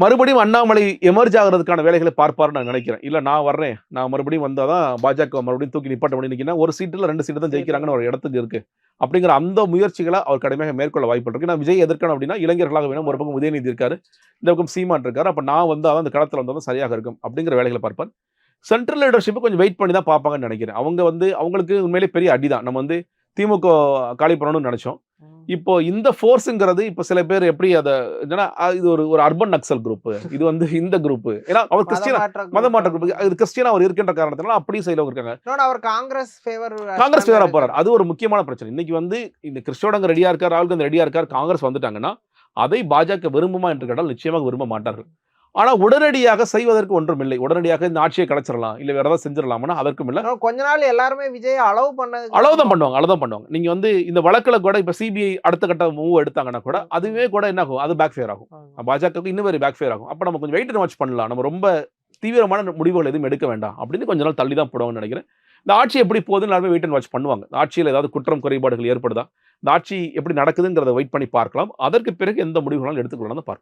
மறுபடியும் அண்ணாமலை எமர்ஜ் ஆகுறதுக்கான வேலைகளை பார்ப்பாருன்னு நான் நினைக்கிறேன். இல்ல நான் வர்றேன். நான் மறுபடியும் வந்தா தான் பாஜக மறுபடியும் தூக்கி நிப்பாட்ட முடியும். இன்னைக்கு ஒரு சீட் இல்ல 2 சீட் தான் ஜெயிக்கிறாங்கன்னு ஒரு இடத்துக்கு இருக்கு. அப்படிங்கிற அந்த முயற்சிகள அவர் கடுமையாக மேற்கொள்ள வாய்ப்பு இருக்கு. நான் விஜய் எதிர்க்கணும் அப்படின்னா இளைஞர்களாக வேணும். ஒரு பக்கம் உதயநிதி இருக்காரு. இந்த பக்கம் சீமான் இருக்காரு. அப்ப நான் வந்தா தான் அந்த களத்துல வந்தா தான் சரியாக இருக்கும். அப்படிங்கிற வேலைகளை பார்ப்பார். சென்ட்ரல் லீடர்ஷிப் கொஞ்சம் வெயிட் பண்ணி தான் பார்ப்பாங்கன்னு நினைக்கிறேன். அவங்க அவங்களுக்கு உண்மையிலேயே பெரிய அடிதான். நம்ம திமுக காலி பண்ணணும்னு நினைச்சோம். இப்போ இந்த ஃபோர்ஸ்ங்கிறது இப்ப சில பேர் எப்படி என்னன்னா இது ஒரு அர்பன் நக்சல் குரூப். இது இந்த குரூப். ஏன்னா அவர் கிறிஸ்டியன் மதமாற்ற குரூப். இது கிறிஸ்டியனா அவர் இருக்கின்ற காரணத்தினால அப்படியே செய்யறவங்க இருக்காங்க. அவர் காங்கிரஸ் ஃபேவரா போறாரு. அது ஒரு முக்கியமான பிரச்சனை. இன்னைக்கு இந்த கிறிஸ்டியோட ரெடியா இருக்கார், ராகுல் காந்தி ரெடியா இருக்கார், காங்கிரஸ் வந்துட்டாங்கன்னா அதை பாஜக விரும்புமா என்று கேட்டால் நிச்சயமாக விரும்ப மாட்டார்கள். ஆனா உடனடியாக செய்வதற்கு ஒன்றும் இல்லை. உடனடியாக இந்த ஆட்சியை கலைச்சிடலாம் இல்ல வேற ஏதாவது செஞ்சிடலாம்னா அதற்கும் இல்ல. கொஞ்ச நாள் எல்லாருமே விஜய் அளவுதான் பண்ணுவாங்க. நீங்க இந்த வழக்குல கூட இப்ப சிபிஐ அடுத்த கட்ட மூவ் எடுத்தாங்கன்னா கூட அதுவே கூட என்ன ஆகும், அது பேக் ஃபயர் ஆகும். பாஜகவுக்கு இன்னும் வேற பேக் ஃபயர் ஆகும். அப்ப நம்ம கொஞ்சம் வெயிட் அண்ட் வாட்ச் பண்ணலாம். நம்ம ரொம்ப தீவிரமான முடிவுகள் எதுவும் எடுக்க வேண்டாம் அப்படின்னு கொஞ்ச நாள் தள்ளி தான் போடுவாங்கன்னு நினைக்கிறேன். இந்த ஆட்சி எப்படி போகுதுன்னு எல்லாருமே வெயிட் அண்ட் வாட்ச் பண்ணுவாங்க. ஆட்சியில் ஏதாவது குற்றம் குறைபாடுகள் ஏற்படுதா, இந்த ஆட்சி எப்படி நடக்குதுங்கிறத வெயிட் பண்ணி பார்க்கலாம். அதற்கு பிறகு எந்த முடிவுகளாலும் எடுத்துக்கொள்ளலாம் பார்க்கலாம்.